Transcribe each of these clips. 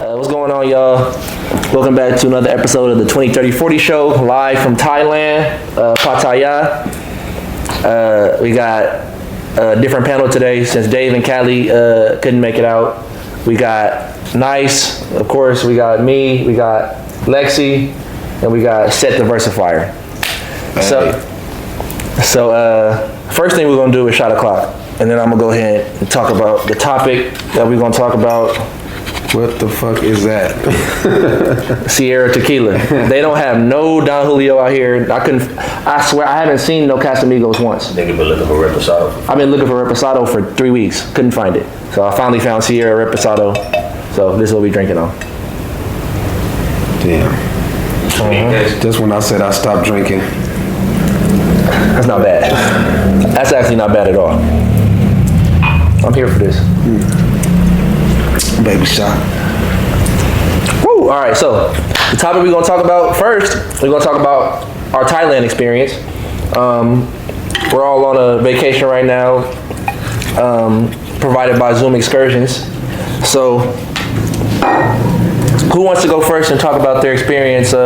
What's going on, y'all? Welcome back to another episode of the 20-30-40 show, live from Thailand, Pattaya. We got a different panel today since Dave and Callie couldn't make it out. We got Nice, of course, we got me, we got Lexi, and we got Set the Versifier. So first thing we're gonna do is shot o'clock, and then I'm gonna go ahead and talk about the topic that we're gonna talk about. What the fuck is that? Sierra Tequila. They don't have no Don Julio out here. I swear I haven't seen no Casamigos once. Nigga been looking for Reposado. I've been looking for Reposado for 3 weeks. Couldn't find it. So I finally found Sierra Reposado. So this is what we drinking on. Damn. Just when I said I stopped drinking. That's not bad. That's actually not bad at all. I'm here for this. Baby shot. Woo! All right, so the topic we're gonna talk about first, we're gonna talk about our Thailand experience. We're all on a vacation right now, provided by Zoom Excursions. So, who wants to go first and talk about their experience in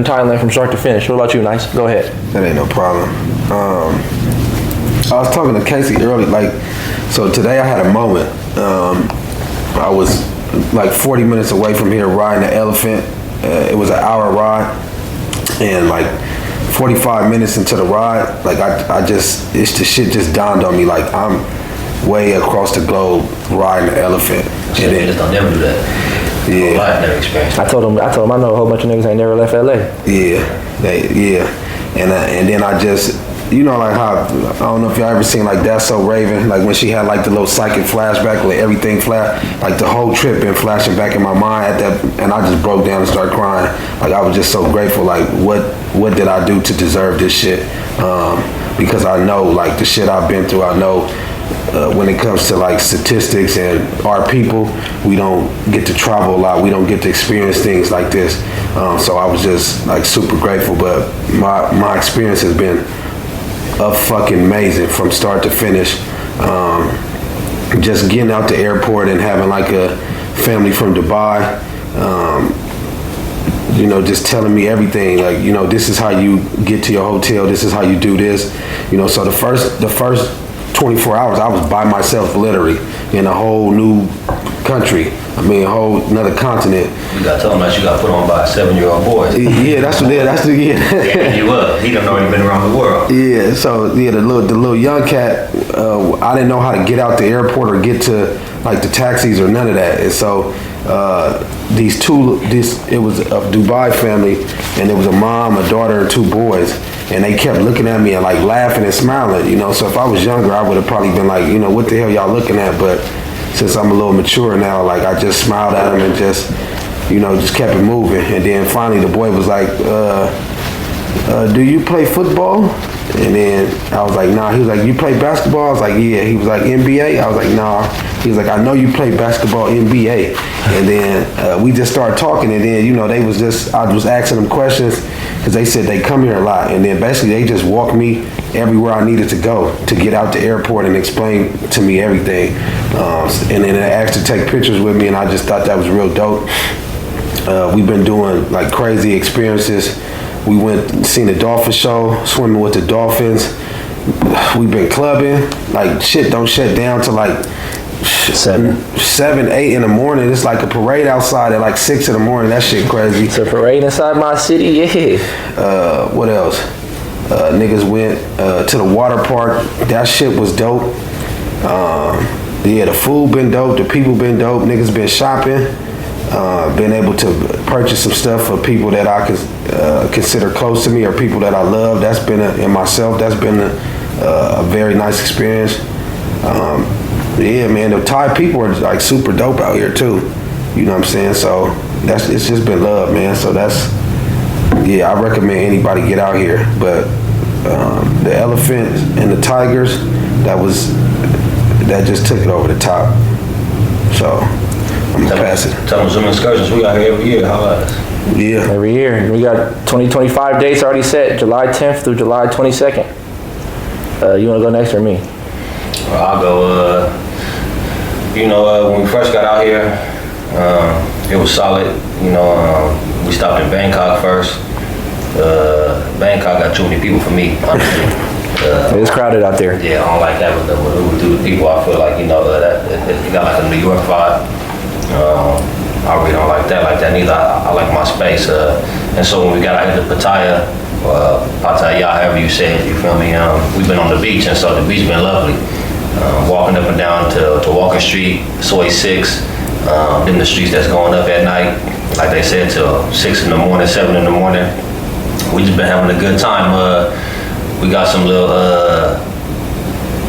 Thailand from start to finish? What about you, Nice? Go ahead. That ain't no problem. I was talking to Casey earlier, so today I had a moment. I was like 40 minutes away from here riding the elephant. It was an hour ride, and like 45 minutes into the ride, like the shit just dawned on me, like I'm way across the globe riding the elephant. Shit, and then, just don't never do that. Yeah. I've never experienced I told him I know a whole bunch of niggas ain't never left LA. And then I just, like how, I don't know if y'all ever seen like That's So Raven, like when she had like the little psychic flashback where everything like the whole trip been flashing back in my mind at that, and I just broke down and started crying. Like I was just so grateful, like what did I do to deserve this shit? Because I know like the shit I've been through, I know when it comes to like statistics and our people, we don't get to travel a lot, we don't get to experience things like this. So I was just like super grateful, but my experience has been fucking amazing from start to finish. Just getting out the airport and having like a family from Dubai, just telling me everything, like, this is how you get to your hotel, this is how you do this, so the first 24 hours I was by myself, literally in a whole new country. I mean, a whole another continent. You got told him that you got put on by a 7-year-old boy. Yeah, that's the Yeah, you up. He done already been around the world. Yeah, so yeah, the little young cat, I didn't know how to get out the airport or get to like the taxis or none of that. And so it was a Dubai family, and it was a mom, a daughter, and 2 boys, and they kept looking at me and like laughing and smiling, So if I was younger, I would have probably been like, what the hell y'all looking at? But since I'm a little mature now, like I just smiled at them and just, just kept it moving. And then finally the boy was like, do you play football? And then I was like, nah. He was like, you play basketball? I was like, yeah. He was like, NBA? I was like, nah. He was like, I know you play basketball, NBA. And then we just started talking, and then, I was asking them questions because they said they come here a lot. And then basically they just walked me everywhere I needed to go to get out the airport and explain to me everything. And then they asked to take pictures with me, and I just thought that was real dope. We've been doing like crazy experiences. We went and seen the dolphin show, swimming with the dolphins. We've been clubbing, like shit don't shut down till like 7, 8 in the morning. It's like a parade outside at like 6 in the morning. That shit crazy. It's a parade inside my city, yeah. What else? Niggas went to the water park. That shit was dope. The food been dope. The people been dope. Niggas been shopping. Been able to purchase some stuff for people that I consider close to me or people that I love. That's been that's been a very nice experience. Yeah, man, the Thai people are like super dope out here too. You know what I'm saying? So it's just been love, man. So I recommend anybody get out here. But the elephants and the tigers, that just took it over the top. So I'm gonna pass it. Tell them Zoom Excursions, we out here every year. How about us? Yeah. Every year. We got 2025 dates already set, July 10th through July 22nd. You want to go next or me? I'll go. When we first got out here, It was solid. You know, we stopped in Bangkok first. Bangkok got too many people for me, honestly. It's crowded out there. Yeah, I don't like that with the people. I feel like, you know, that it got like a New York vibe. I really don't like that neither. I like my space. And so when we got out here to Pattaya, Pattaya, however you say it, you feel me? We've been on the beach, and so the beach been lovely. Walking up and down to Walker Street, Soy 6, then the streets that's going up at night, like they said, till 6 in the morning, 7 in the morning. We just been having a good time. We got some little,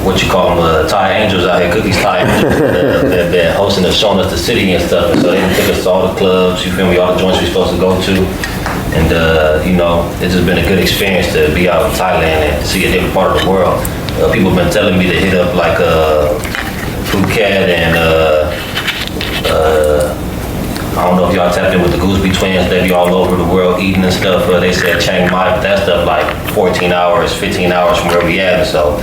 what you call them, Thai angels out here, cookies Thai angels, that been hosting us, showing us the city and stuff. And so they took us to all the clubs, you feel me, all the joints we supposed to go to. And, you know, it's just been a good experience to be out in Thailand and see a different part of the world. People have been telling me to hit up like Phuket and I don't know if y'all tapped in with the Gooseby twins. They be all over the world eating and stuff. They said Chiang Mai, but that stuff like 14 hours, 15 hours from where we at. And so,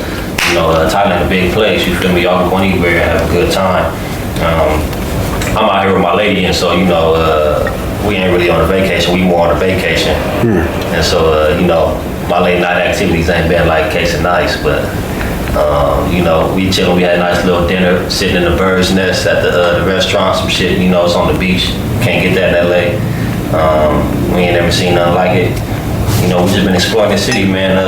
you know, Thailand a big place. You feel me? Y'all can go anywhere and have a good time. I'm out here with my lady, and so, you know, we ain't really on a vacation. We more on a vacation. And so, you know, my late night activities ain't been like case of nice, but you know, we chilling. We had a nice little dinner, sitting in the bird's nest at the restaurant, some shit. You know, it's on the beach. Can't get that in LA. We ain't never seen nothing like it. You know, we just been exploring the city, man.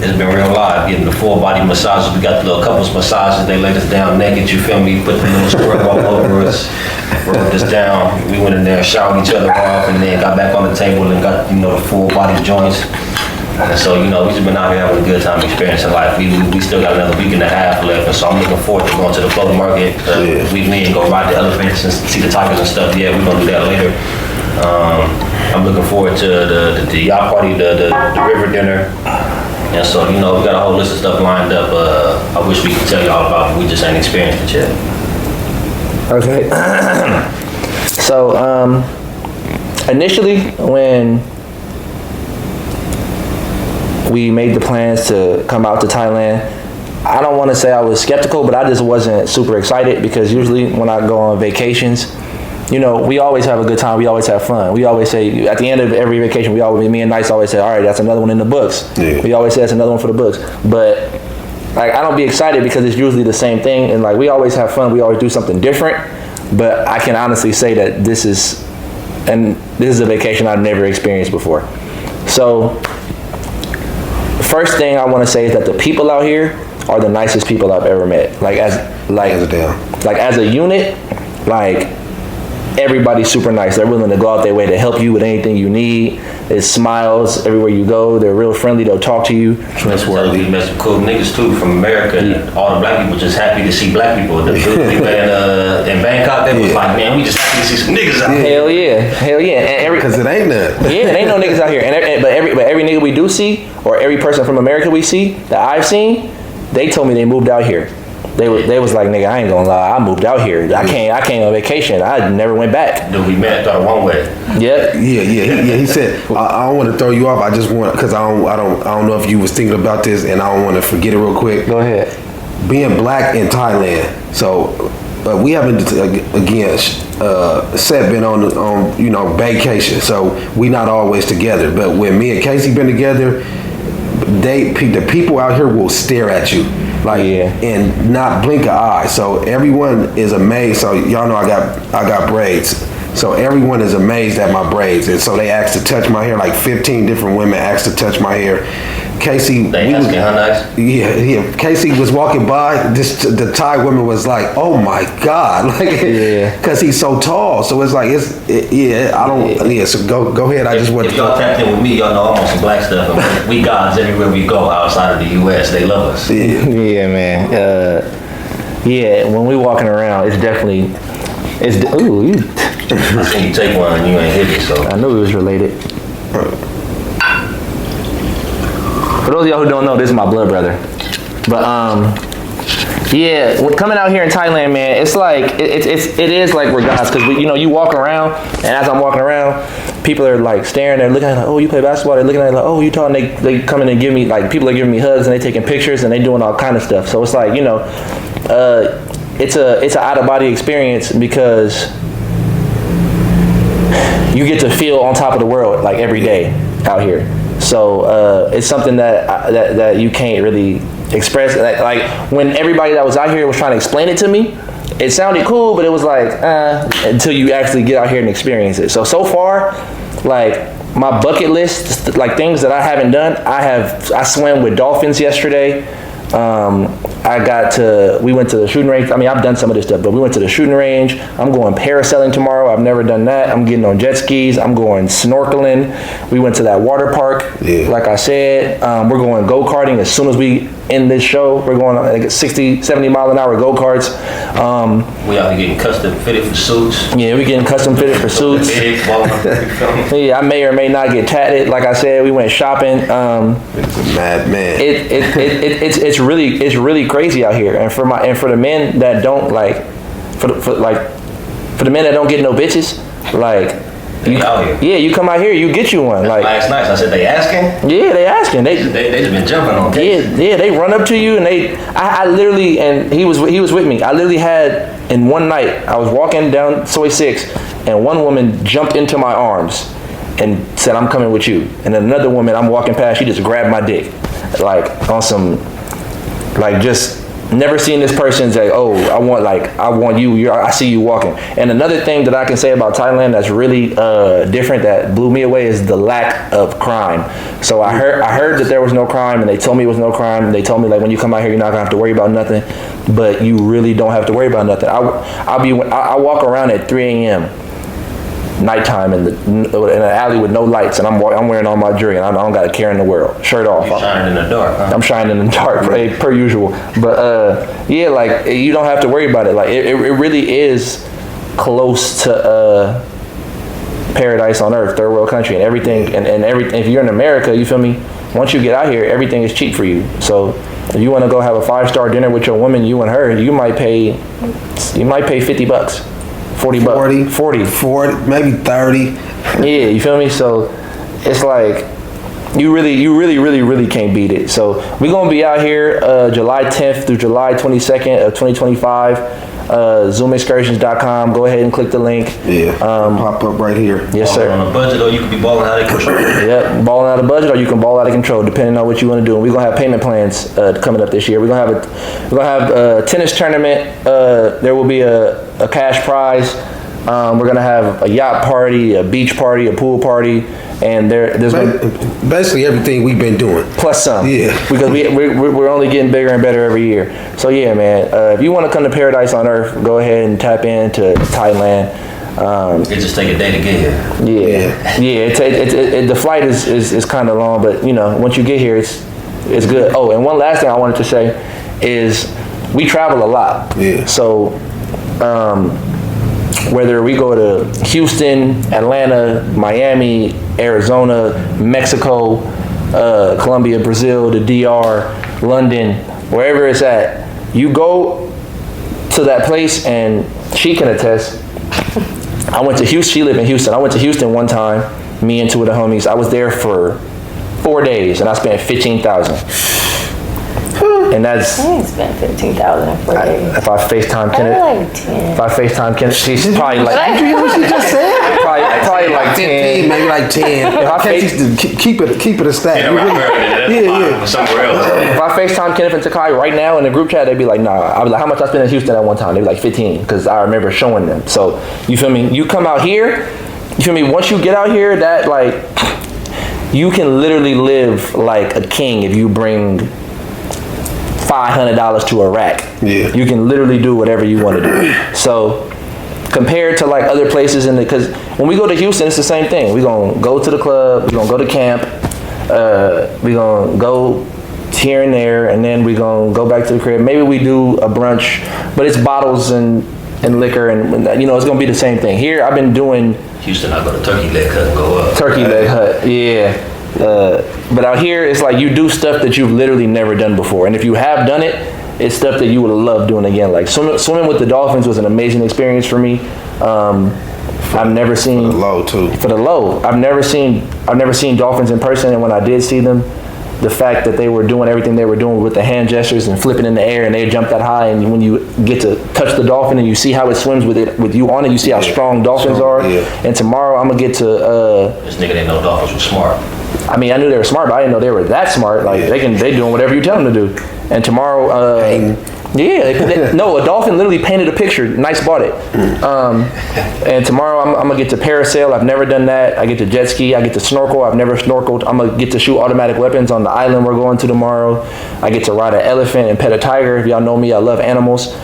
It's been real live. Getting the full body massages. We got the little couples massages. They laid us down naked. You feel me? Put the little scrub all over us. Rubbed us down. We went in there, showered each other off, and then got back on the table and got, you know, the full body joints. And so, you know, we just been out here having a good time experiencing life. We still got another week and a half left, and so I'm looking forward to going to the floating market. We and go ride the elephants and see the tigers and stuff. Yeah, we're gonna do that later. I'm looking forward to the yacht party, the river dinner. And so, you know, we got a whole list of stuff lined up. I wish we could tell you all about it, but we just ain't experienced it yet. Okay. So, initially, when we made the plans to come out to Thailand, I don't want to say I was skeptical, but I just wasn't super excited, because usually when I go on vacations, you know, we always have a good time. We always have fun. We always say, at the end of every vacation, me and Nice always say, all right, that's another one in the books. Yeah. We always say that's another one for the books. But like, I don't be excited because it's usually the same thing. And like, we always have fun. We always do something different. But I can honestly say that this is a vacation I've never experienced before. So, first thing I want to say is that the people out here are the nicest people I've ever met. Like as a unit, like everybody's super nice. They're willing to go out their way to help you with anything you need. There's smiles everywhere you go. They're real friendly. They'll talk to you. Trustworthy. We met some cool niggas too from America. And all the black people just happy to see black people. The people in Bangkok, they was like, man, we just happy to see some niggas out here. Hell yeah. Because it ain't none. Yeah, it ain't no niggas out here. But every nigga we do see, or every person from America we see that I've seen, they told me they moved out here. They was like, nigga, I ain't gonna lie, I moved out here. I came on vacation. I never went back. Dude, we met one way. Yeah. He said, I don't want to throw you off. I just want, because I don't know if you was thinking about this, and I don't want to forget it real quick. Go ahead. Being black in Thailand, so we haven't again been on you know, vacation, so we not always together. But when me and Casey been together, the people out here will stare at you. And not blink an eye. So everyone is amazed. So y'all know I got braids. So everyone is amazed at my braids. And so they asked to touch my hair. Like 15 different women asked to touch my hair. Casey, they asking how nice? Yeah. Casey was walking by. The Thai woman was like, "Oh my God!" Like, because he's so tall. So it's like, So go ahead. I just want to. If y'all tapped in with me, y'all know I'm on some black stuff. And we gods everywhere we go outside of the U.S. They love us. Yeah, man. When we walking around, it's definitely. I seen you take one and you ain't hit it, so I knew it was related. For those of y'all who don't know, this is my blood brother. But when coming out here in Thailand, man, it's like it is like we're gods, because you walk around, and as I'm walking around, people are like staring, they're looking at like, oh, you play basketball, they're looking at like, oh, you tall, and they come in and give me, like, people are giving me hugs and they taking pictures and they doing all kind of stuff. So it's like, it's an out of body experience, because you get to feel on top of the world like every day out here. So it's something that you can't really express. Like when everybody that was out here was trying to explain it to me, it sounded cool, but it was like until you actually get out here and experience it. So far, like my bucket list, like things that I haven't done, I swam with dolphins yesterday. We went to the shooting range. I mean, I've done some of this stuff, but we went to the shooting range. I'm going parasailing tomorrow. I've never done that. I'm getting on jet skis. I'm going snorkeling. We went to that water park. Yeah. Like I said, we're going go-karting as soon as we end this show. We're going like 60, 70 mile an hour go-karts. We out here getting custom fitted for suits. Yeah, we getting custom fitted for suits. Yeah, I may or may not get tatted. Like I said, we went shopping. It's a madman. It's really crazy out here. And for the men that don't like, for the men that don't get no bitches, like. Out here. Yeah, you come out here, you get you one. Like last night, I said they asking. Yeah, they asking. They just been jumping on cases. Yeah, they run up to you and I literally, and he was with me. I literally had in one night. I was walking down Soy 6, and one woman jumped into my arms and said, "I'm coming with you." And then another woman, I'm walking past, she just grabbed my dick, like on some, like just. Never seen this person say, "Oh, I want you. I see you walking." And another thing that I can say about Thailand that's really different that blew me away is the lack of crime. So I heard that there was no crime, and they told me it was no crime. And they told me like when you come out here, you're not gonna have to worry about nothing. But you really don't have to worry about nothing. I walk around at 3 a.m. nighttime in an alley with no lights, and I'm wearing all my jewelry, and I don't got a care in the world, shirt off. You're shining in the dark. Huh? I'm shining in the dark, per usual. But yeah, like you don't have to worry about it. Like it really is close to paradise on earth, third world country, and everything. And everything. If you're in America, you feel me? Once you get out here, everything is cheap for you. So if you want to go have a 5-star dinner with your woman, you and her, you might pay $50. 40 bucks. 40, maybe 30. Yeah, you feel me? So it's like you really can't beat it. So we're gonna be out here July 10th through July 22nd of 2025. ZoomExcursions.com. Go ahead and click the link. Yeah. Pop up right here. Yes, sir. On a budget, or you can be balling out of control. Yeah, balling out of budget, or you can ball out of control, depending on what you want to do. And we're gonna have payment plans coming up this year. We're gonna have a tennis tournament. There will be a cash prize. We're gonna have a yacht party, a beach party, a pool party, and there's basically everything we've been doing plus some. Yeah, because we're only getting bigger and better every year. So yeah, man, if you want to come to Paradise on Earth, go ahead and tap into Thailand. It just take a day to get here. Yeah. The flight is kind of long, but you know once you get here, it's good. Oh, and one last thing I wanted to say is we travel a lot. Yeah. So. Whether we go to Houston, Atlanta, Miami, Arizona, Mexico, Colombia, Brazil, the DR, London, wherever it's at, you go to that place, and she can attest. I went to Houston. She lived in Houston. I went to Houston one time, me and two of the homies. I was there for 4 days, and I spent $15,000. And that's. I ain't spent $15,000 in 4 days. If I FaceTime Kenneth. Like 10. If I FaceTime Kenneth, she's probably like. Did you hear what she just said? Probably like 10, maybe like 10. If I keep it a stack. Yeah. Somewhere else. If I FaceTime Kenneth and Takai right now in the group chat, they'd be like, nah. I'd be like, how much I spent in Houston at one time? They'd be like 15, because I remember showing them. So, you feel me? You come out here, you feel me? Once you get out here, that like, you can literally live like a king if you bring $500 to a rack. Yeah. You can literally do whatever you want to do. So compared to like other places because when we go to Houston, it's the same thing. We're going to go to the club, we're going to go to camp, we're going to go here and there, and then we're going to go back to the crib. Maybe we do a brunch, but it's bottles and liquor, and you know, it's going to be the same thing. Here, I've been doing... Houston, I go to Turkey Leg Hut and go up. Turkey Leg Hut, yeah. But out here, it's like you do stuff that you've literally never done before. And if you have done it, it's stuff that you would love doing again. Like swimming with the dolphins was an amazing experience for me. I've never seen... For the low, too. For the low. I've never seen dolphins in person, and when I did see them, the fact that they were doing everything they were doing with the hand gestures and flipping in the air, and they jumped that high, and when you get to touch the dolphin and you see how it swims with you on it, you see how strong dolphins are. Yeah. And tomorrow I'm gonna get to This nigga didn't know dolphins were smart. I mean, I knew they were smart, but I didn't know they were that smart. Like they doing whatever you tell them to do. And tomorrow, no, a dolphin literally painted a picture. Nice bought it. And tomorrow I'm gonna get to parasail. I've never done that. I get to jet ski. I get to snorkel. I've never snorkeled. I'm gonna get to shoot automatic weapons on the island we're going to tomorrow. I get to ride an elephant and pet a tiger. If y'all know me, I love animals.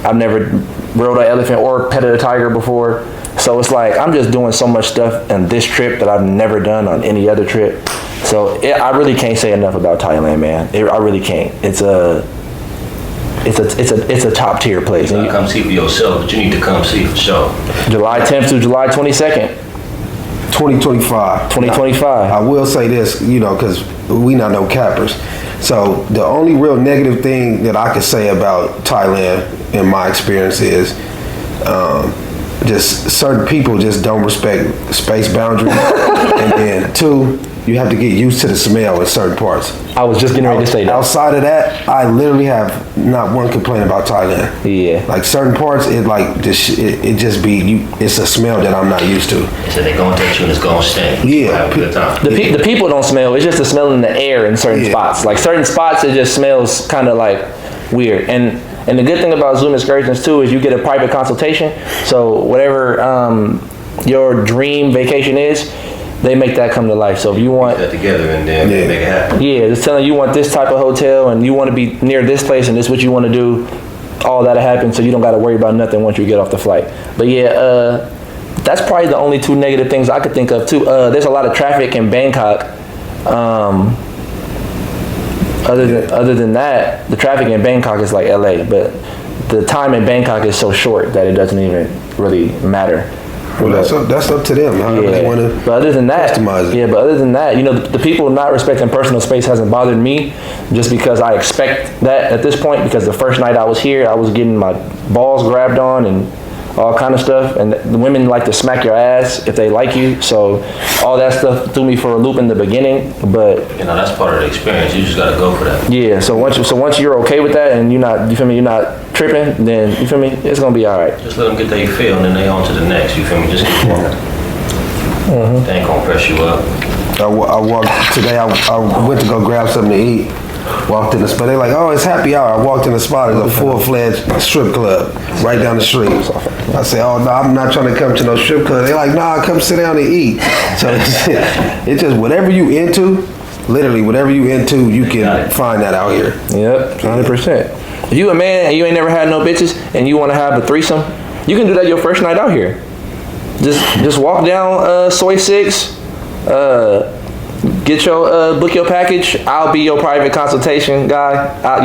I've never rode an elephant or petted a tiger before. So it's like I'm just doing so much stuff on this trip that I've never done on any other trip. So I really can't say enough about Thailand, man. I really can't. It's a top tier place. You gotta come see for yourself, but you need to come see for sure. July 10th to July 22nd. 2025. 2025. I will say this, because we not no cappers. So the only real negative thing that I could say about Thailand, in my experience, is just certain people just don't respect space boundaries. And then 2, you have to get used to the smell in certain parts. I was just getting ready to say that. Outside of that, I literally have not one complaint about Thailand. Yeah. Like certain parts, it just be it's a smell that I'm not used to. So they gonna touch you and it's gonna stink. Yeah. Have a good time. The people don't smell. It's just the smell in the air in certain spots. Like certain spots, it just smells kind of like weird. And the good thing about Zoom excursions too is you get a private consultation. So whatever your dream vacation is, they make that come to life. So if you want that together and then make it happen. Yeah, just telling you want this type of hotel and you want to be near this place and this is what you want to do, all that'll happen. So you don't got to worry about nothing once you get off the flight. But yeah, that's probably the only 2 negative things I could think of too. There's a lot of traffic in Bangkok. Other than that, the traffic in Bangkok is like LA, but the time in Bangkok is so short that it doesn't even really matter. Well, that's up to them. However they want to but other than that, customize it. Yeah, but other than that, the people not respecting personal space hasn't bothered me, just because I expect that at this point. Because the first night I was here, I was getting my balls grabbed on and all kind of stuff, and the women like to smack your ass if they like you. So all that stuff threw me for a loop in the beginning. But that's part of the experience. You just gotta go for that. Yeah. So once you're okay with that and you're not tripping, then you feel me, it's gonna be all right. Just let them get their feel and then they on to the next. You feel me? Just keep walking. They ain't gonna press you up. I walked today. I went to go grab something to eat. Walked in the spot. They're like, "Oh, it's happy hour." I walked in the spot. It's a full-fledged strip club right down the street. I say, "Oh no, I'm not trying to come to no strip club." They're like, "Nah, come sit down and eat." So it's just whatever you into. Literally, whatever you into, you can find that out here. Yep, 100%. If you a man and you ain't never had no bitches and you want to have a threesome, you can do that your first night out here. Just walk down Soy 6. Get your book your package. I'll be your private consultation guy. I'll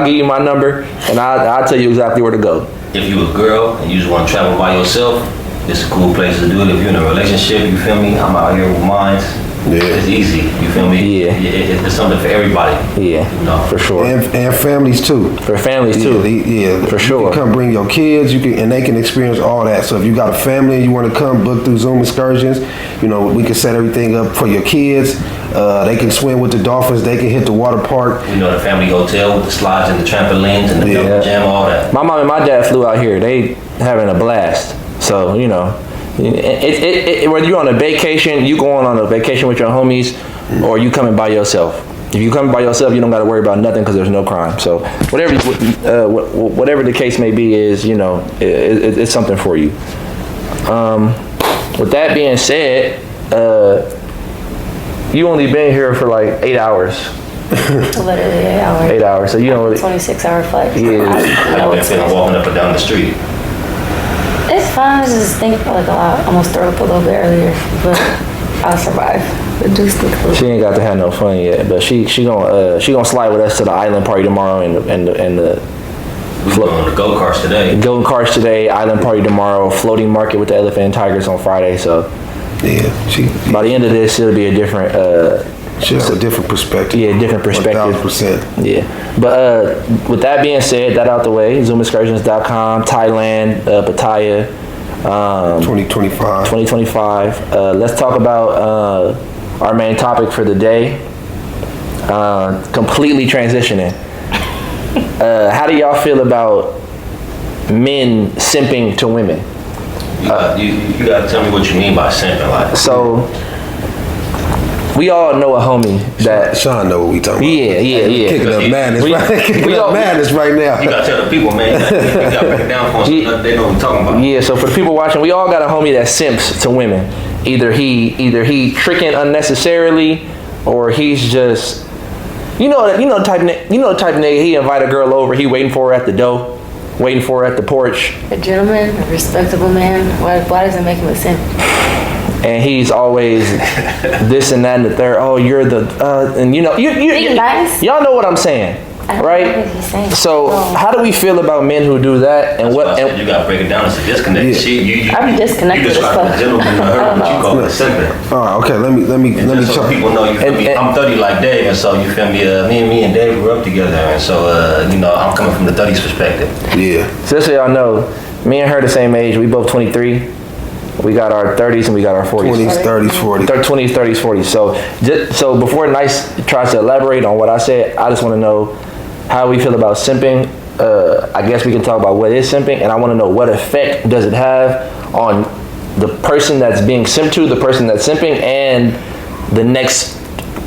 give you my number and I'll tell you exactly where to go. If you a girl and you just want to travel by yourself, it's a cool place to do it. If you're in a relationship, you feel me? I'm out here with mine. Yeah. It's easy. You feel me? Yeah. It's something for everybody. Yeah. For sure. And families too. For families too. Yeah. For sure. You can come bring your kids. And they can experience all that. So if you got a family and you want to come book through Zoom excursions, we can set everything up for your kids. They can swim with the dolphins. They can hit the water park. The family hotel with the slides and the trampolines and the gym, all that. My mom and my dad flew out here. They having a blast. So whether you're on a vacation, you going on a vacation with your homies, or you coming by yourself. If you come by yourself, you don't got to worry about nothing because there's no crime. So whatever the case may be is, it's something for you. With that being said, you only been here for like 8 hours. Literally 8 hours. 8 hours. So you know. 26-hour flight. Yeah. How you been feeling walking up and down the street? It's fine. I just think like I almost threw up a little bit earlier, but I'll survive. But do stick with She ain't got to have no fun yet, but she gonna slide with us to the island party tomorrow and the We going to go-karts today. go-karts today, island party tomorrow, floating market with the elephant and tigers on Friday. So by the end of this, it'll be a different. She'll have a different perspective. Yeah, different perspective. 1,000%. Yeah, but with that being said, that out the way, zoomexcursions.com, Thailand, Pattaya, 2025. Let's talk about our main topic for the day. completely transitioning. How do y'all feel about men simping to women? You gotta tell me what you mean by simping. Like, So, we all know a homie that. Sean know what we talking about. Yeah. Kicking up madness, right? Kicking all- up madness right now. you gotta tell the people, man. You gotta break it down for them so they know what we're talking about. Yeah, so for the people watching, we all got a homie that simps to women. Either he tricking unnecessarily, or he's just, the type of nigga. He invite a girl over, he waiting for her at the door, waiting for her at the porch, A gentleman, a respectable man. Why does it make him a simp? and he's always this and that and the third. Oh, you're the and you nice? y'all know what I'm saying, I don't know right? what he's saying. So No. how do we feel about men who do that, and That's what? why I said And, you gotta break it down. It's a disconnect. Yeah. I'm disconnected You as describe fuck. a gentleman to her, but you call it simping. All right, okay. Let me Just so try. people know, you feel me? And- I'm 30 like Dave, and so you feel me? Me and Dave grew up together, and so I'm coming from the 30s perspective. Yeah. So just so y'all know, me and her the same age. We both 23. We got our 30s and we got our 40s. 20s, 30s, 40s. 20s, 30s, 40s. So before Nice tries to elaborate on what I said, I just want to know how we feel about simping. I guess we can talk about what is simping, and I want to know what effect does it have on the person that's being simped to, the person that's simping, and the next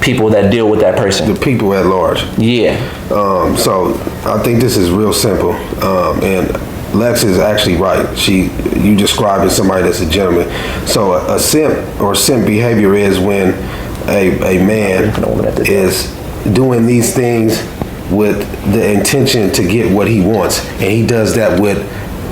people that deal with that person. The people at large. Yeah. So I think this is real simple, and Lex is actually right. You described as somebody that's a gentleman. So a simp or simp behavior is when a man is doing these things with the intention to get what he wants, and he does that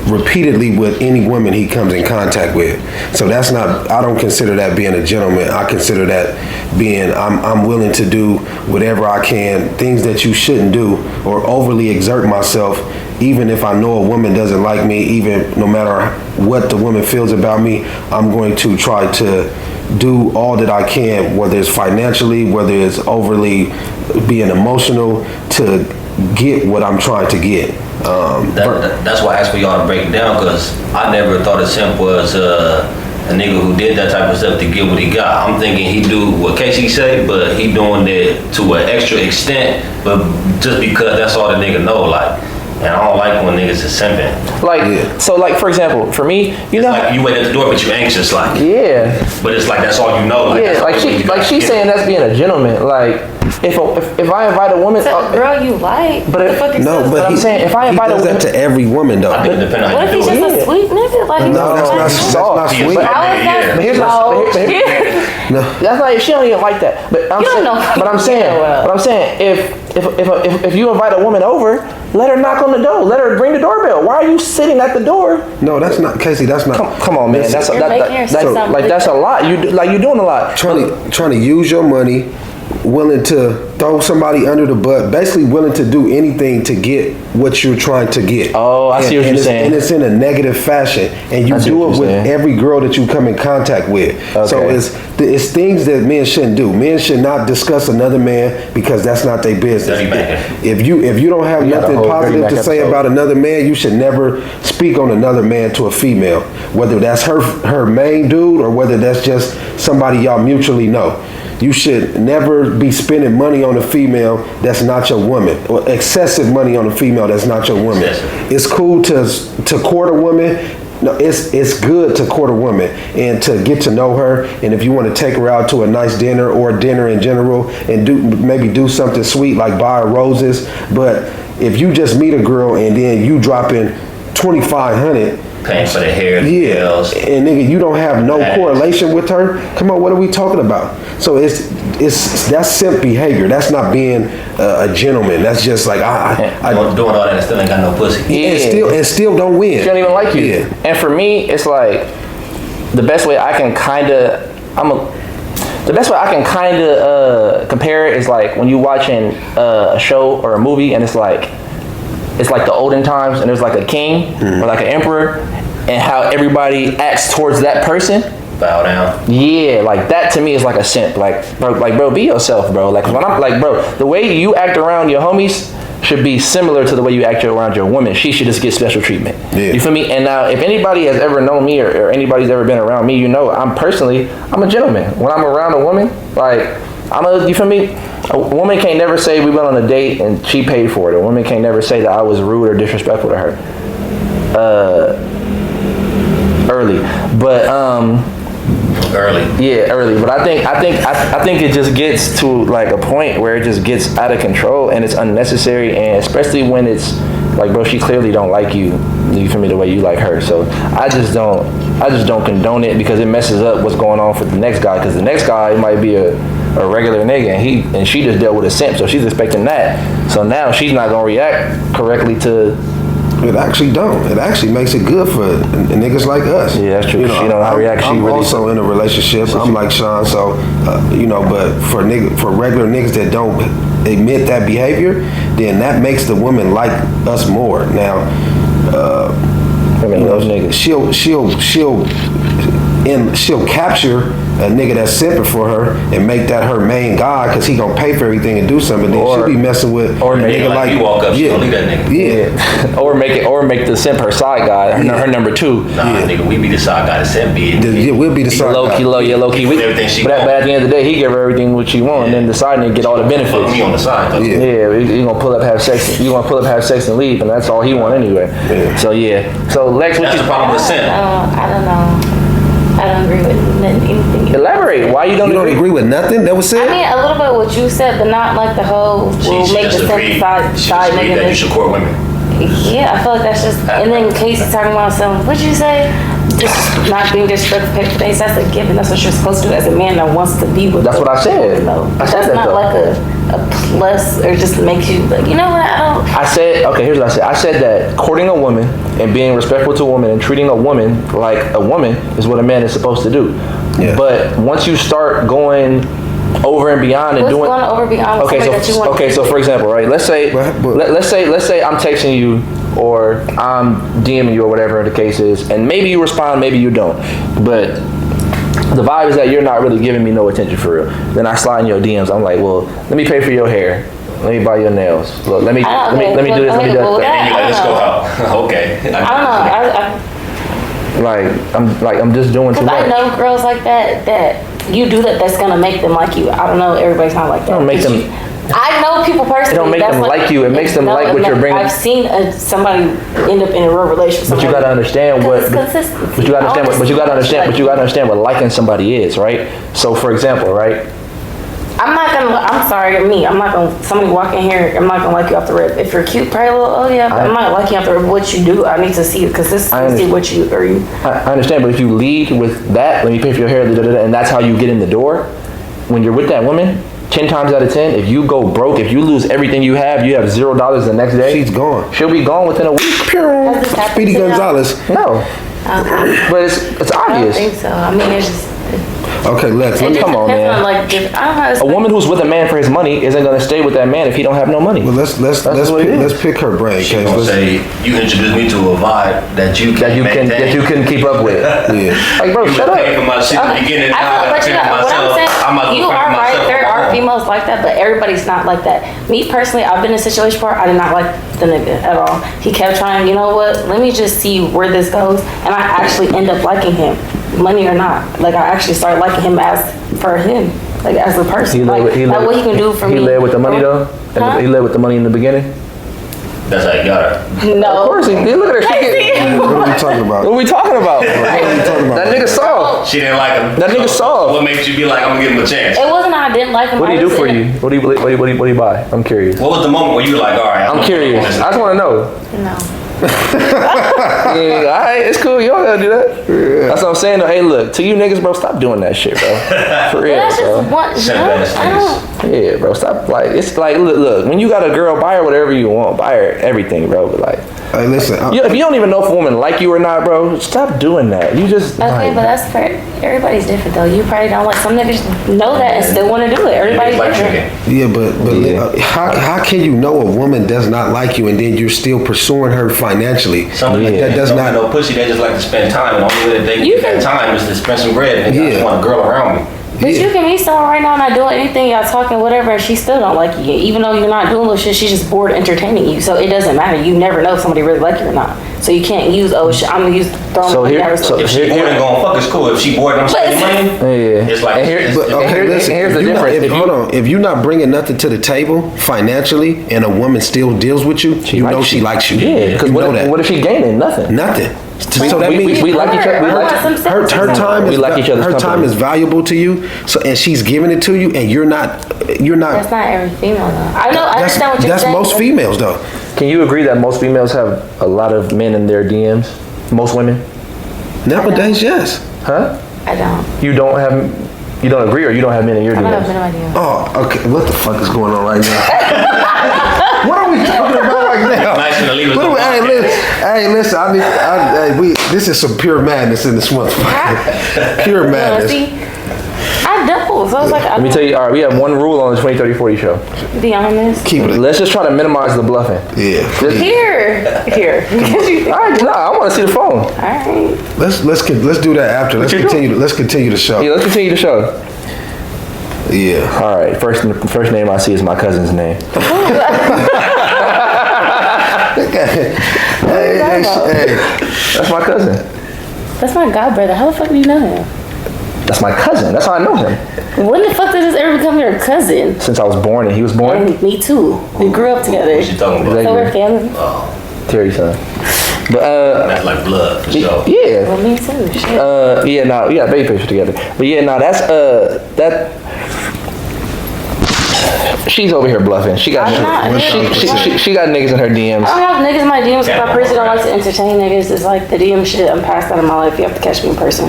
repeatedly with any woman he comes in contact with. So that's not, I don't consider that being a gentleman. I consider that being, I'm willing to do whatever I can, things that you shouldn't do, or overly exert myself, even if I know a woman doesn't like me, even no matter what the woman feels about me, I'm going to try to do all that I can, whether it's financially, whether it's overly being emotional, to get what I'm trying to get. That's why I asked for y'all to break it down, because I never thought a simp was a nigga who did that type of stuff to get what he got. I'm thinking he do what Casey say, but he doing it to an extra extent, but just because that's all the nigga know, like. And I don't like when niggas is simping. So for example, for me, It's like you wait at the door, but you anxious, like. yeah. But it's like that's all you know. Like, Yeah, that's all you got. she's saying that's being a gentleman. Like, if I invite a woman, It's a girl you like. But What the it- fuck is No, this? but I'm saying, if I he invite a does that woman- to every woman though. I think it depends on What how if you he's do just it. a sweet nigga? Like, he's No, that's not soft. sweet. But- How is that? Yeah. But here's No. that's like she don't even like that. But I'm You don't saying, know. but I'm saying, Yeah, well. but I'm saying, if you invite a woman over, let her knock on the door. Let her ring the doorbell. Why are you sitting at the door? No, that's not, Casey, that's not. Come on, man. That's You're making yourself sound like that's a lot. You're doing a lot. Trying to use your money, willing to throw somebody under the butt, basically willing to do anything to get what you're trying to get. Oh, I see what you're saying. And it's in a negative fashion, and you I see do what it you're with saying. every girl that you come in contact with. So Okay. it's things that men shouldn't do. Men should not discuss another man because that's not their business. Dirty bag. If you don't have We got a nothing whole positive dirty to bag say episode. about another man, you should never speak on another man to a female, whether that's her main dude or whether that's just somebody y'all mutually know. You should never be spending money on a female that's not your woman, or excessive money on a female that's not your woman. Excessive. It's cool to court a woman. No, it's good to court a woman and to get to know her. And if you want to take her out to a nice dinner or dinner in general, and maybe do something sweet like buy her roses. But if you just meet a girl and then you drop in $2,500. Paying for the hair, the Yeah, nails. and nigga, you don't have no Facts. correlation with her. Come on, what are we talking about? So that's simp behavior. That's not being a gentleman. That's just like Doing all that and still ain't got no pussy. Yeah. and still don't win. She don't even like you. Yeah. And for me, it's like the best way I can compare it is like when you watching a show or a movie and it's like the olden times and there's like a king or like an emperor and how everybody acts towards that person. Bow down. Yeah, like that to me is like a simp. Like bro, be yourself, bro. Like when I'm like, bro, the way you act around your homies should be similar to the way you act around your woman. She should just get special treatment. Yeah. You feel me? And now, if anybody has ever known me or anybody's ever been around me, you know, I'm a gentleman. When I'm around a woman, like You feel me? A woman can't never say we went on a date and she paid for it. A woman can't never say that I was rude or disrespectful to her. Early, but Early. yeah, early. But I think it just gets to like a point where it just gets out of control and it's unnecessary, and especially when it's like, bro, she clearly don't like you. You feel me? The way you like her. So I just don't condone it, because it messes up what's going on for the next guy. Because the next guy might be a regular nigga, and she just dealt with a simp, so she's expecting that. So now she's not gonna react correctly to. It actually don't. It actually makes it good for niggas like us. Yeah, that's true. She don't know how to react. I'm really also in a relationship. I'm like Sean, so but for regular niggas that don't admit that behavior, then that makes the woman like us more. Now, those niggas. She'll capture a nigga that's simping for her and make that her main guy, because he gonna pay for everything and do something. Then she'll be messing with or a Nigga nigga like you walk up, she yeah, gonna leave that nigga. yeah. or make the simp her side guy, her number two. Nah, nigga, we be the side guy to simp be. Yeah, we'll be the side Low guy. key. Everything she But want. at the end of the day, he give her everything what she want, and then deciding to get all the benefits. Fuck me on the side. Though. Yeah. Yeah, you gonna pull up, have sex. You gonna pull up, have sex, and leave, and that's all he want anyway. Yeah. So yeah. So Lex, what That's you the problem with simp. I don't know. I don't agree with anything. elaborate? Why you don't You don't agree? agree with nothing that was said? I mean, a little bit what you said, but not like the whole we'll make the agreed. side She side just agreed that you nigga. should court women. Yeah, I feel like that's just. And then Casey's talking about some. What'd you say? Just not being disrespectful for things. That's a given. That's what you're supposed to do as a man that wants to be with. That's what I said. No, I said that's that not though. like a plus or just makes you like, you know what? I don't. I said, okay, here's what I said. I said that courting a woman and being respectful to a woman and treating a woman like a woman is what a man is supposed to do. Yeah. But once you start going over and beyond and What's doing going over beyond okay, somebody that you want? so for example, right? Let's say But- let's say I'm texting you or I'm DMing you or whatever the case is, and maybe you respond, maybe you don't. But the vibe is that you're not really giving me no attention for real. Then I slide in your DMs. I'm like, well, let me pay for your hair. Let me buy your nails. Look, let me do this. Let me do that. And you like, let's go out. Okay. I don't know. I'm just doing too Because much. I know girls like that you do that's gonna make them like you. I don't know, everybody's not like that. Don't make them- I know people personally. It don't make that's them like you. It makes them like what you're bringing. I've seen somebody end up in a real relationship. But you gotta understand what. It's consistency. But you gotta understand what. But you gotta understand. Like- But you gotta understand what liking somebody is, right? So, for example, right? I'm sorry, me. I'm not gonna. Somebody walk in here. I'm not gonna like you off the rip. If you're cute, probably a little. Oh yeah, but I'm not liking you off the rip. What you do, I need to see consistency. What you are you. I understand, but if you lead with that, let me pay for your hair, and that's how you get in the door. When you're with that woman, 10 times out of 10, if you go broke, if you lose everything you have $0 the next day. She's gone. She'll be gone within a week. Has this happened Speedy to y'all? Gonzalez. No, but it's I don't obvious. think so. I mean, it's just. Okay, Lex. It just Come on, depends man. on like. I don't know. It's A woman who's with a man for his money isn't gonna stay with that man if he don't have no money. Well, let's what it is. let's pick her brain. She Okay, gonna let's- say, you introduced me to a vibe that you that you couldn't keep up with. yeah. Like, bro, You shut was up. paying for my shit in the beginning. Now I But gotta you pay for know, what myself. I'm I'm not saying, you gonna pay are for right. myself. There are females like that, but everybody's not like that. Me personally, I've been in a situation where I did not like the nigga at all. He kept trying, you know what, let me just see where this goes. And I actually end up liking him, money or not. Like, I actually started liking him for him, like as a person. Like what he can do for me. He led with the money though? Huh? He led with the money in the beginning? That's how you got her. No. Of course he did. Look at her. She get, What are we talking about? what are we talking about? What are we talking about? That nigga saw. She didn't like him. That nigga soft. What made you be like, I'm gonna give him a chance? It wasn't I didn't like him. What do I you do was for in- you? What do you buy? I'm curious. What was the moment where you were like, all right, I'm curious. I just want to know. No. Yeah, all right, it's cool. Y'all gotta do that. That's what I'm saying. Though. Hey, look, to you niggas, bro, stop doing that shit, bro. For real, That's bro. just one. Shut No, up, ass I don't. Yeah, bro, stop. Like, it's like, look, when you got a girl, buy her whatever you want. Buy her everything, bro. But like, Hey, listen. if you don't even know if a woman like you or not, bro, stop doing that. You just Okay, like, but that's for everybody's different though. You probably don't like some niggas know that and still want to do it. Everybody's like different. chicken. Yeah, but Yeah. how can you know a woman does not like you and then you're still pursuing her financially? Somebody Yeah. that does don't not. get no pussy, they just like to spend time. And the only way that they You get that can- time is to spend some bread. And I Yeah. just want a girl around me. But you can meet someone right now not doing anything, y'all talking whatever, and she still don't like you. Even though you're not doing little shit, she's just bored entertaining you. So it doesn't matter. You never know if somebody really like you or not. So you can't use I'm gonna use throwing So money here- at her. so If she bored and going fuck, it's cool. If she bored and I'm spending money, Yeah. it's like And here- it's but, different. Okay, Here- listen. here's the if you not- difference. if- If hold you- on. If you're not bringing nothing to the table financially, and a woman still deals with you, you know likes she you. likes you. Yeah, because you know what, that. what if she gaining? Nothing. Nothing. So that we- means we like each other. We like her time We is like each other's her time company. is valuable to you. So and she's giving it to you, and you're not. That's not every female though. I know. I understand what you're That's saying. most females though. Can you agree that most females have a lot of men in their DMs? Most women? Nowadays, yes. Huh? I don't. You don't agree, or you don't have men in your I don't have DMs? no idea. Oh, okay. What the fuck is going on right now? What are we talking about right now? Nice to leave us What are we- on hey, listen. This is some pure madness in this motherfucker. Pure Well, madness. see, I double. So I was like, Let me tell you, all right, we have one rule on the 20, 30, 40 show. be honest. Keep it. Let's just try to minimize the bluffing. Yeah. Just- Here. all right, nah, I want to see the phone. Alright. Let's do that after. Let's you continue. Let's continue the show. Yeah, let's continue the show. Yeah. All right, first name I see is my cousin's name. Hey. That's my cousin. That's my god brother. How the fuck do you know him? That's my cousin. That's how I know him. When the fuck did this ever become your cousin? Since I was born and he was born. And me too. We grew up together. What you talking about? So we're family. Terry's son. But That's like blood for sure. yeah. Well, me too. Shit. Yeah, no, we got a baby picture together. But yeah, no, that's that. She's over here bluffing. She got I'm not. she got niggas in her DMs. I don't have niggas in my DMs because I personally don't like to entertain niggas. It's like the DM shit. I'm past that in my life. You have to catch me in person.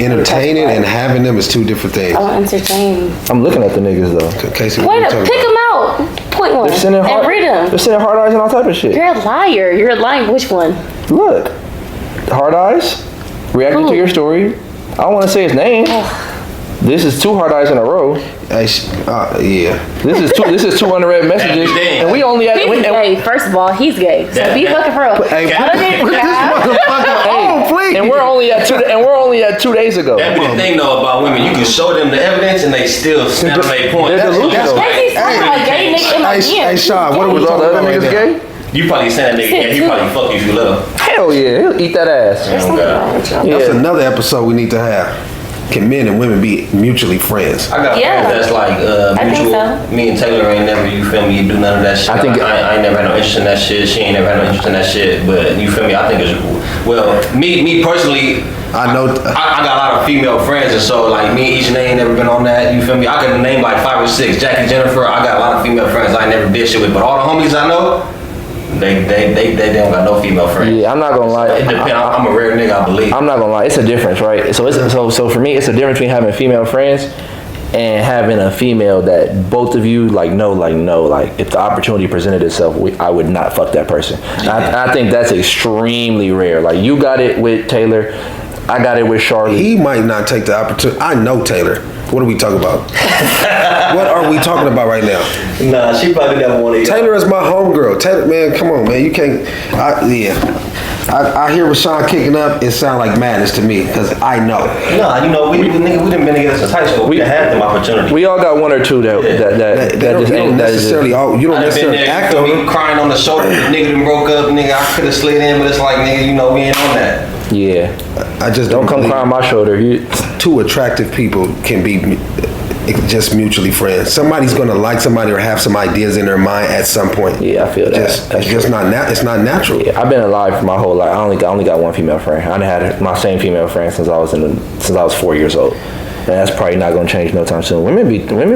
Entertaining and having them is two different things. I don't entertain. I'm looking at the niggas though. Casey, Wait what up. you talking Pick about? them out. Point one. They're sending And read them. They're sending hard eyes and all type of shit. You're a liar. You're lying. Which one? Look, hard eyes, reacting to Who? your story. I don't want to say his name. This is two hard eyes in a row. Hey, yeah. This is two unread messages, and we only at. He's gay. First of all, he's gay. So be fucking for real. Hey, I don't need put this motherfucker on, please. And we're only at 2 days ago. That'd be the thing though about women. You can show them the evidence and they still stand on their point. They're delusional. Casey's talking about gay niggas in my Hey, DMs. Sean, what are we Was all the talking other about right niggas now? gay? You probably send that nigga, yeah, he probably fuck you if you let him. Hell yeah, he'll eat that ass. There's something wrong with y'all. That's Yeah. another episode we need to have. Can men and women be mutually friends? I got Yeah. friends that's like I think mutual. so. Me and Taylor ain't never, you feel me, do none of that shit. I think- I ain't never had no interest in that shit. She ain't never had no interest in that shit. But you feel me? I think it's, well, me personally, I know. I got a lot of female friends, and so like me and each and they ain't never been on that. You feel me? I could name like 5 or 6. Jackie, Jennifer. I got a lot of female friends I never did shit with, but all the homies I know, they don't got no female friends. Yeah, I'm not gonna lie. It depends. I'm a rare nigga, I believe. I'm not gonna lie. It's a difference, right? So for me, it's a difference between having female friends and having a female that both of you know, if the opportunity presented itself, I would not fuck that person. I think that's extremely rare. Like you got it with Taylor, I got it with Charlie. He might not take the opportunity. I know Taylor. What are we talking about? What are we talking about right now? Nah, she probably never want to. Taylor is my homegirl. Taylor, man, come on, man. You can't. I hear Rashawn kicking up. It sounds like madness to me because I know. Nah, you know, we done been together since high school. We done had them opportunities. We all got one or two that You don't necessarily act on me it. crying on the shoulder. The nigga done broke up. Nigga, I could have slid in, but it's like, nigga, you know, we ain't on that. Yeah. I just Don't come believe cry on my shoulder. Two attractive people can be just mutually friends. Somebody's gonna like somebody or have some ideas in their mind at some point. Yeah, I feel that. It's That's just true. it's not natural. Yeah, I've been alive for my whole life. I only got one female friend. I done had my same female friend since I was 4 years old. And that's probably not gonna change no time soon. Women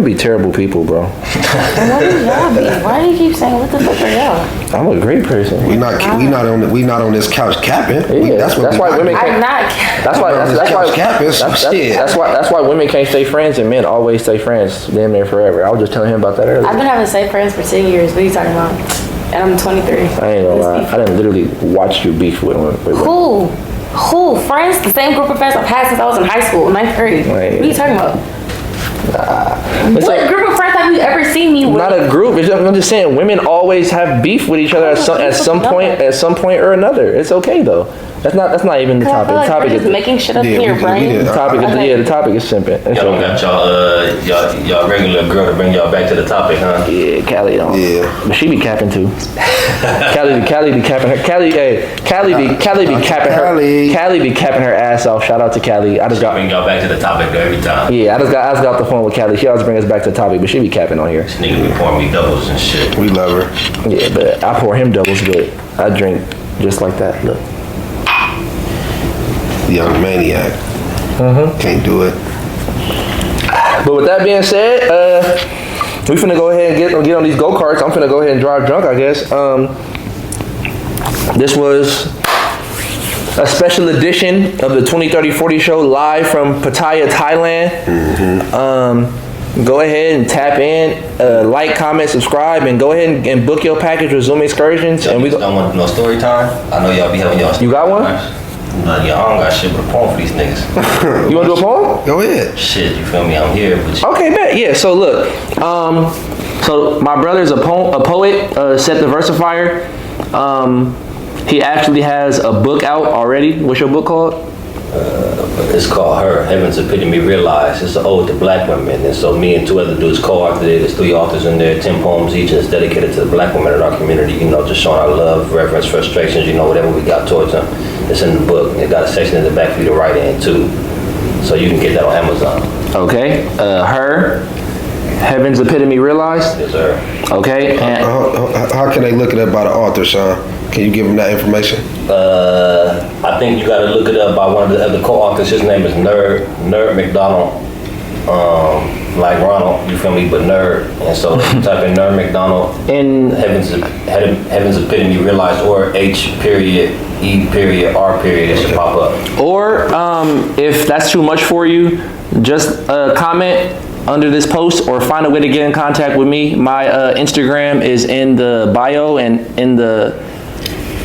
be terrible people, bro. What do y'all be? Why do you keep saying what the fuck are y'all? I'm a great person. We not on this couch capping. Yeah, That's that's why women I'm not. That's why Shit. that's why women can't stay friends and men always stay friends damn near forever. I was just telling him about that earlier. I've been having the same friends for 10 years. What are you talking about? And I'm 23. I ain't gonna lie. I didn't literally watch you beef with women. Who? Friends? The same group of friends I've had since I was in high school, 9th grade. Right. What are you talking about? It's What like- group of friends have you ever seen me with? Not a group. I'm just saying, women always have beef with each other at some point or another. It's okay though. That's not even the I topic. feel like The topic we're just is making shit up in Yeah, your we brain. did. the topic is Okay. the topic is simping. It's Y'all don't okay. got y'all regular girl to bring y'all back to the topic, huh? Yeah, Callie don't. Yeah. But she be capping too. Callie be capping her. Callie be capping her. Callie be capping her ass off. Shout out to Callie. I just got. Bring y'all back to the topic every time. Yeah, I just got off the phone with Callie. She always bring us back to the topic, but she be capping on here. This nigga be pouring me doubles and shit. We love her. Yeah, but I pour him doubles, but I drink just like that. Look. Young maniac. Can't do it. But with that being said, we finna go ahead and get on these go-karts. I'm finna go ahead and drive drunk, I guess. This was a special edition of the 2030-40 show live from Pattaya, Thailand. Go ahead and tap in, like, comment, subscribe, and go ahead and book your package with Zoom Excursions. And we go. don't want no story time. I know y'all be having y'all. You got one? No, yeah, I don't got shit but a poem for these niggas. You wanna do a poem? Go ahead. Shit, you feel me? I'm here, but Okay, bet. Yeah. So look, so my brother's a poet, Seth the Versifier. He actually has a book out already. What's your book called? it's called Her, Heaven's Epitome Realized. It's an ode to black women. And so me and two other dudes co-authored it. There's 3 authors in there, 10 poems each, and it's dedicated to the black women in our community, you know, just showing our love, reverence, frustrations, you know, whatever we got towards them. It's in the book. It got a section in the back for you to write in too. So you can get that on Amazon. Okay. Her, Heaven's Epitome Realized. Yes, sir. Okay. And How can they look it up by the author, Sean? Can you give them that information? I think you gotta look it up by one of the other co-authors. His name is Nerd McDonald. Like Ronald, you feel me? But Nerd. And so if you type in Nerd McDonald, in Heaven's Epitome Realized, or H period, E period, R period, it should pop up. Or if that's too much for you, just comment under this post or find a way to get in contact with me. My Instagram is in the bio and in the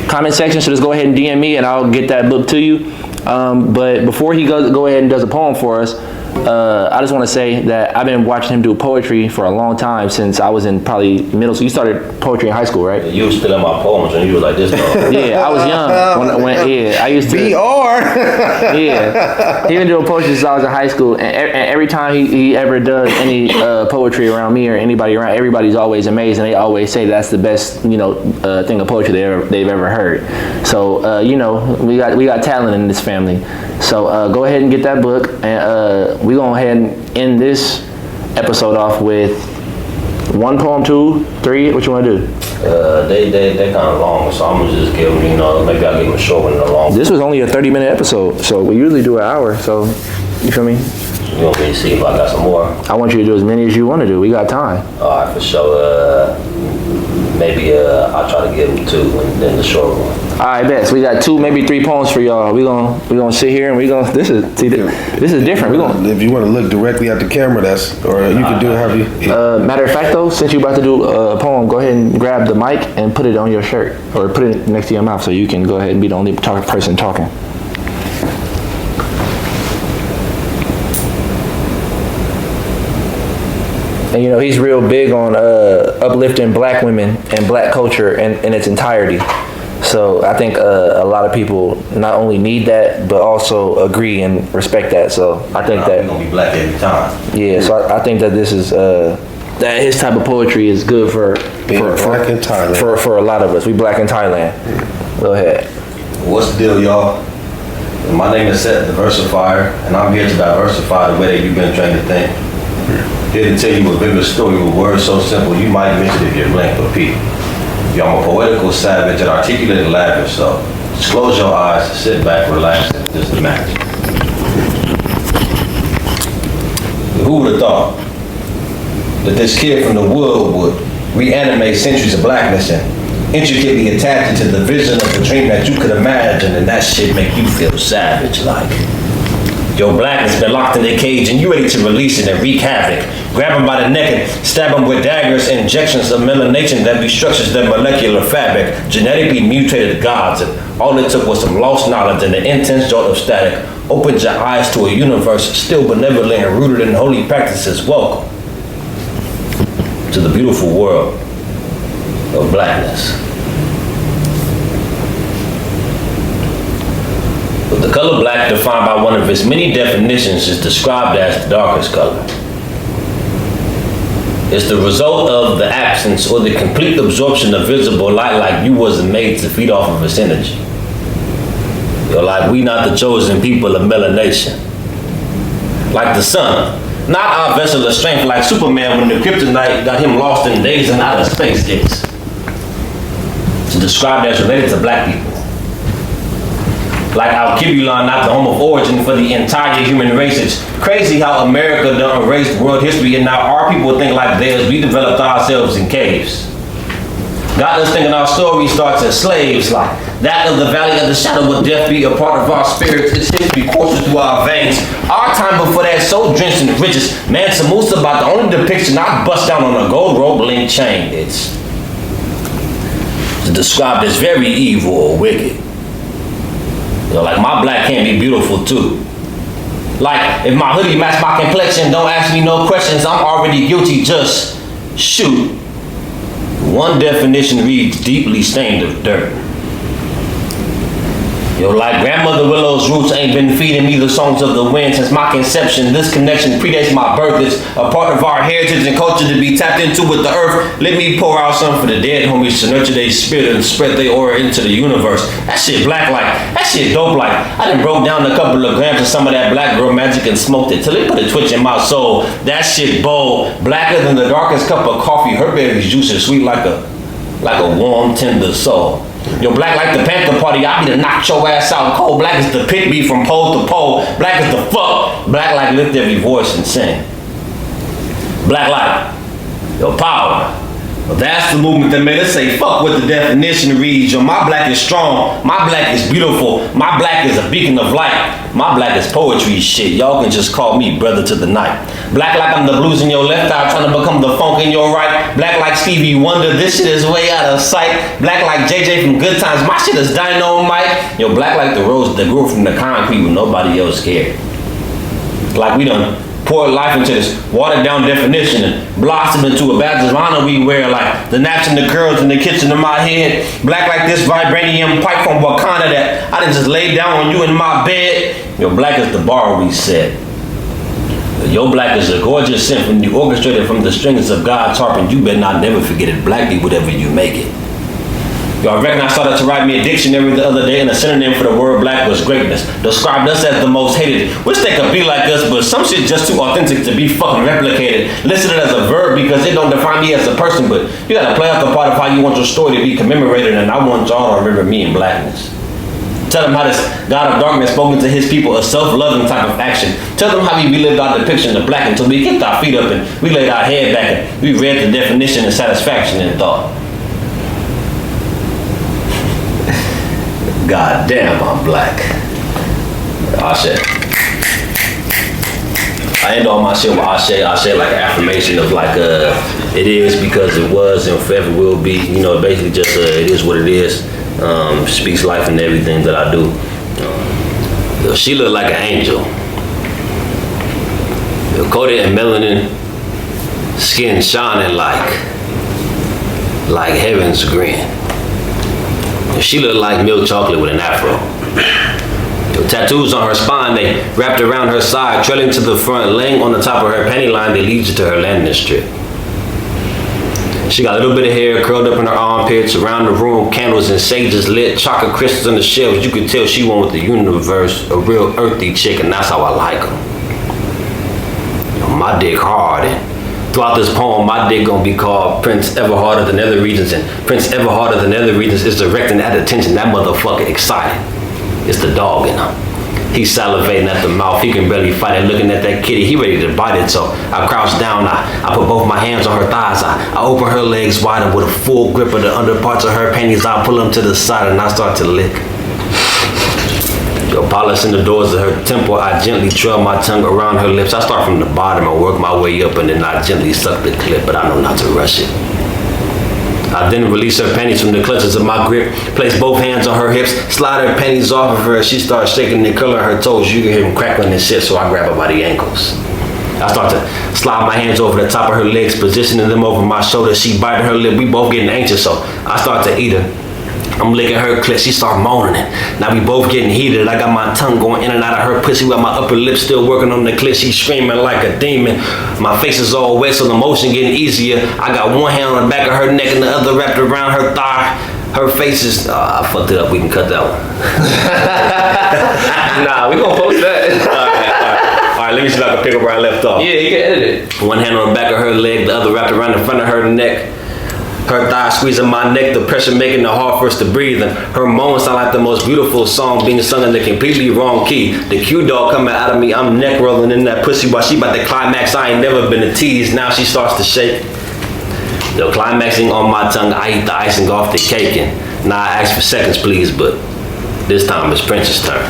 comment section, so just go ahead and DM me and I'll get that book to you. But before he go ahead and does a poem for us, I just want to say that I've been watching him do poetry for a long time, since I was in probably middle school. You started poetry in high school, right? You was spilling my poems when you was like this, dog. Yeah, I was young when I used to. Yeah, he been doing poetry since I was in high school, and every time he ever does any poetry around me or anybody around, everybody's always amazed, and they always say that's the best, you know, thing of poetry they've ever heard. So you know, we got talent in this family. So go ahead and get that book, and we go ahead and end this episode off with 1 poem, 2, 3. What you want to do? They kind of long, so I'm gonna just give them, you know, maybe I'll give them a short one and a long one. This was only a 30-minute episode, so we usually do an hour. So you feel me? You want me to see if I got some more? I want you to do as many as you want to do. We got time. All right, for sure. Maybe I'll try to give them 2 and then the short one. All right, bet. So we got 2, maybe 3 poems for y'all. We gonna sit here and this is different. We gonna. If you want to look directly at the camera, or you can do it however you. Matter of fact, though, since you're about to do a poem, go ahead and grab the mic and put it on your shirt, or put it next to your mouth, so you can go ahead and be the only person talking. And you know, he's real big on uplifting black women and black culture in its entirety. So I think a lot of people not only need that, but also agree and respect that. So I think We're gonna be black every time. yeah. So I think that this is that his type of poetry is good for black in Thailand. for a lot of us. We black in Thailand. Go ahead. What's the deal, y'all? My name is Seth the Versifier, and I'm here to diversify the way that you've been trained to think. Here to tell you a bigger story with words so simple you might miss it if you're blank or peep. Yo, I'm a poetical savage and articulate and lavish, so just close your eyes, sit back, relax, and just imagine. Who would have thought that this kid from the wood would reanimate centuries of blackness and intricately attach it to the vision of the dream that you could imagine, and that shit make you feel savage like. Your blackness been locked in a cage and you ready to release it and wreak havoc. Grab them by the neck and stab them with daggers and injections of melanation that restructures their molecular fabric. Genetically mutated gods, and all it took was some lost knowledge and the intense jolt of static. Opened your eyes to a universe still benevolent and rooted in holy practices. Welcome to the beautiful world of blackness. But the color black, defined by one of its many definitions, is described as the darkest color. It's the result of the absence or the complete absorption of visible light, like you wasn't made to feed off of its energy. Like we not the chosen people of melanation. Like the sun, not our vessel of strength, like Superman when the kryptonite got him lost in days and outer space days. It's described as related to black people. Like Alkebulan, not the home of origin for the entire human race. It's crazy how America done erased world history and now our people think like theirs. We developed ourselves in caves. Got us thinking our story starts as slaves, like that of the valley of the shadow of death be a part of our spirits. Its history courses through our veins. Our time before that, so drenched in riches. Mansa Musa about the only depiction I bust down on a gold rope link chain. It's described as very evil or wicked. Like my black can be beautiful too. Like if my hoodie match my complexion, don't ask me no questions. I'm already guilty, just shoot. One definition reads deeply stained of dirt. Like grandmother Willow's roots ain't been feeding me the songs of the wind since my conception. This connection predates my birth. It's a part of our heritage and culture to be tapped into with the earth. Let me pour out some for the dead homies to nurture their spirit and spread their aura into the universe. That shit black like, that shit dope like. I done broke down a couple of grams of some of that black girl magic and smoked it till it put a twitch in my soul. That shit bold, blacker than the darkest cup of coffee. Her berry's juice is sweet like a warm, tender soul. Black like the Panther Party, I be to knock your ass out cold. Black is the pit beat from pole to pole. Black is the fuck. Black like lift every voice and sing. Black like power. Well, that's the movement that made us say fuck what the definition reads. My black is strong. My black is beautiful. My black is a beacon of light. My black is poetry shit. Y'all can just call me brother to the night. Black like I'm the blues in your left eye, trying to become the funk in your right. Black like Stevie Wonder, this shit is way out of sight. Black like JJ from Good Times, my shit is dynamite. Black like the rose that grew from the concrete when nobody else cared. Like we done poured life into this watered down definition and blossomed into a badge of honor we wear, like the naps and the curls in the kitchen of my head. Black like this vibranium pipe from Wakanda that I done just laid down on you in my bed. Black is the bar we set. Your black is a gorgeous symphony orchestrated from the strings of God's harp, and you better not never forget it. Black be whatever you make it. Y'all reckon I started to write me a dictionary the other day, and a synonym for the word black was greatness. Described us as the most hated. Wish they could be like us, but some shit just too authentic to be fucking replicated. Listed as a verb because it don't define me as a person, but you gotta play out the part of how you want your story to be commemorated, and I want y'all to remember me in blackness. Tell them how this God of darkness spoke into his people a self-loving type of action. Tell them how we relived our depiction of black until we kicked our feet up and we laid our head back and we read the definition and satisfaction and thought, God damn, I'm black. Ashe. I end all my shit with Ashe. Ashe like an affirmation of like it is because it was and forever will be. Basically just it is what it is. Speaks life in everything that I do. She looked like an angel. Coated in melanin, skin shining like heaven's green. She looked like milk chocolate with an afro. Tattoos on her spine, they wrapped around her side, trailing to the front, laying on the top of her panty line, they lead you to her landing strip. She got a little bit of hair curled up in her armpits, around the room, candles and sages lit, chocolate crystals on the shelves. You could tell she went with the universe, a real earthy chick, and that's how I like her. My dick hard, and throughout this poem, my dick gonna be called Prince Ever Harder Than Other Regions, and Prince Ever Harder Than Other Regions is directing that attention. That motherfucker excited. It's the dog in him. He's salivating at the mouth. He can barely fight it. Looking at that kitty, he ready to bite it. So I crouch down. I put both my hands on her thighs. I open her legs wide, and with a full grip of the under parts of her panties, I pull them to the side and I start to lick. Polishing the doors of her temple, I gently trail my tongue around her lips. I start from the bottom and work my way up, and then I gently suck the clip, but I know not to rush it. I then release her panties from the clutches of my grip, place both hands on her hips, slide her panties off of her as she starts shaking and curling her toes. You can hear them crackling and shit, so I grab her by the ankles. I start to slide my hands over the top of her legs, positioning them over my shoulders. She biting her lip. We both getting anxious, so I start to eat her. I'm licking her clit, she start moaning it. Now we both getting heated. I got my tongue going in and out of her pussy while my upper lip still working on the clit. She screaming like a demon. My face is all wet, so the motion getting easier. I got one hand on the back of her neck and the other wrapped around her thigh. Her face is, I fucked it up. We can cut that one. Nah, we gonna post that. All right, let me see if I can pick up where I left off. Yeah, you can edit it. One hand on the back of her leg, the other wrapped around the front of her neck. Her thigh squeezing my neck, the pressure making it hard for us to breathe. And her moans sound like the most beautiful song being sung in the completely wrong key. The Q dog coming out of me, I'm neck rolling in that pussy while she about to climax. I ain't never been a tease, now she starts to shake. Yo, climaxing on my tongue, I eat the icing off the cake. And now I ask for seconds, please, but this time it's Prince's turn.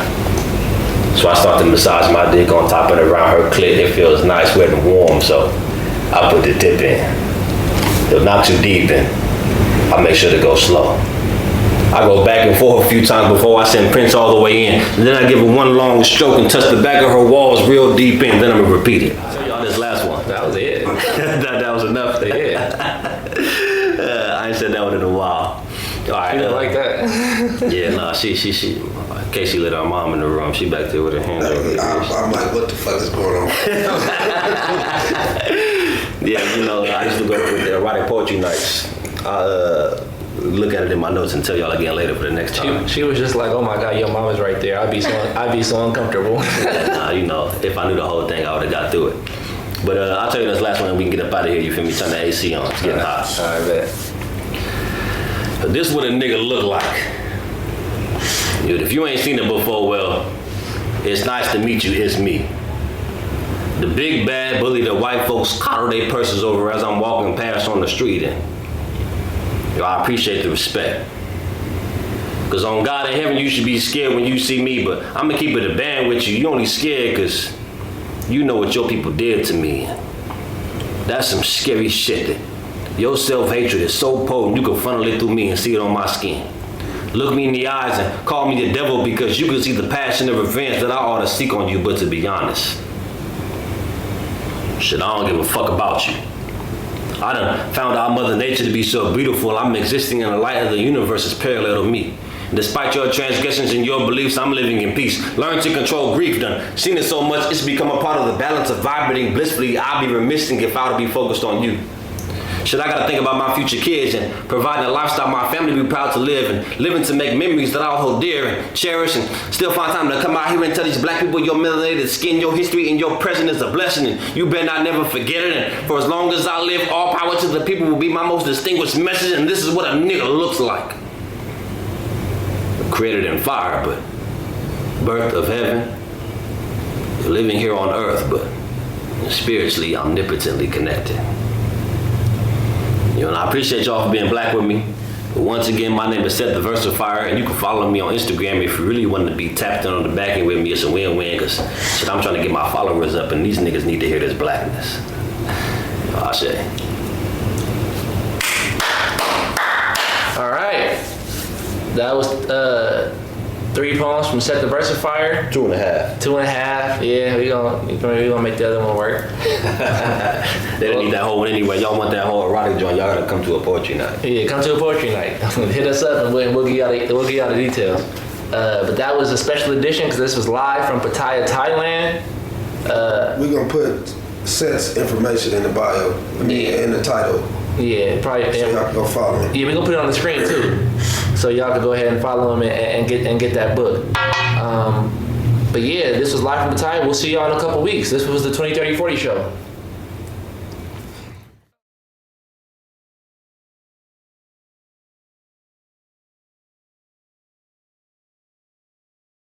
So I start to massage my dick on top and around her clit. It feels nice, wet, and warm, so I put the tip in. Yo, not too deep in. I make sure to go slow. I go back and forth a few times before I send Prince all the way in. And then I give her one long stroke and touch the back of her walls real deep in. Then I'm gonna repeat it. So y'all, this last one. That was it. that was enough. Yeah. I ain't said that one in a while. All right. You didn't like that. Yeah, nah, she. In case she let her mom in the room, she back there with her hands over her ears. I'm like, what the fuck is going on? Yeah, you know, I used to go to the erotic poetry nights. I look at it in my notes and tell y'all again later for the next time. She was just like, oh my God, your mom is right there. I'd be so uncomfortable. Nah, you know, if I knew the whole thing, I would have got through it. But I'll tell you this last one and we can get up out of here, you feel me? Turn the AC on, it's getting hot. All right, bet. But this is what a nigga look like. Dude, if you ain't seen it before, well, it's nice to meet you, it's me. The big bad bully that white folks coddle their purses over as I'm walking past on the street. And yo, I appreciate the respect. Cause on God in heaven, you should be scared when you see me, but I'm gonna keep it a band with you. You only scared cause you know what your people did to me. That's some scary shit. That your self-hatred is so potent, you can funnel it through me and see it on my skin. Look me in the eyes and call me the devil because you can see the passion of revenge that I ought to seek on you, but to be honest, shit, I don't give a fuck about you. I done found out Mother Nature to be so beautiful, I'm existing in the light of the universe is parallel to me. Despite your transgressions and your beliefs, I'm living in peace. Learn to control grief, done seen it so much, it's become a part of the balance of vibrating blissfully. I'll be remissing if I were to be focused on you. Shit, I gotta think about my future kids and providing a lifestyle my family be proud to live and living to make memories that I'll hold dear and cherish and still find time to come out here and tell these black people your melanated skin, your history, and your present is a blessing and you better not never forget it. And for as long as I live, all power to the people will be my most distinguished message, and this is what a nigga looks like. Created in fire, but birth of heaven, living here on earth, but spiritually, omnipotently connected. You know, and I appreciate y'all for being black with me. But once again, my name is Seth the Versifier, and you can follow me on Instagram if you really want to be tapped in on the back end with me. It's a win-win, because shit, I'm trying to get my followers up, and these niggas need to hear this blackness. I say. All right. That was 3 poems from Seth the Versifier. 2.5. 2.5. Yeah, we gonna make the other one work. They don't need that whole one anyway. Y'all want that whole erotic joint, y'all gotta come to a poetry night. Yeah, come to a poetry night. Hit us up and we'll give y'all the details. But that was a special edition because this was live from Pattaya, Thailand. We're gonna put Seth's information in the bio, in the title. Yeah, probably. So y'all can go follow him. Yeah, we're gonna put it on the screen too, so y'all can go ahead and follow him and get that book. But yeah, this was live from Pattaya. We'll see y'all in a couple weeks. This was the 20-30-40 show.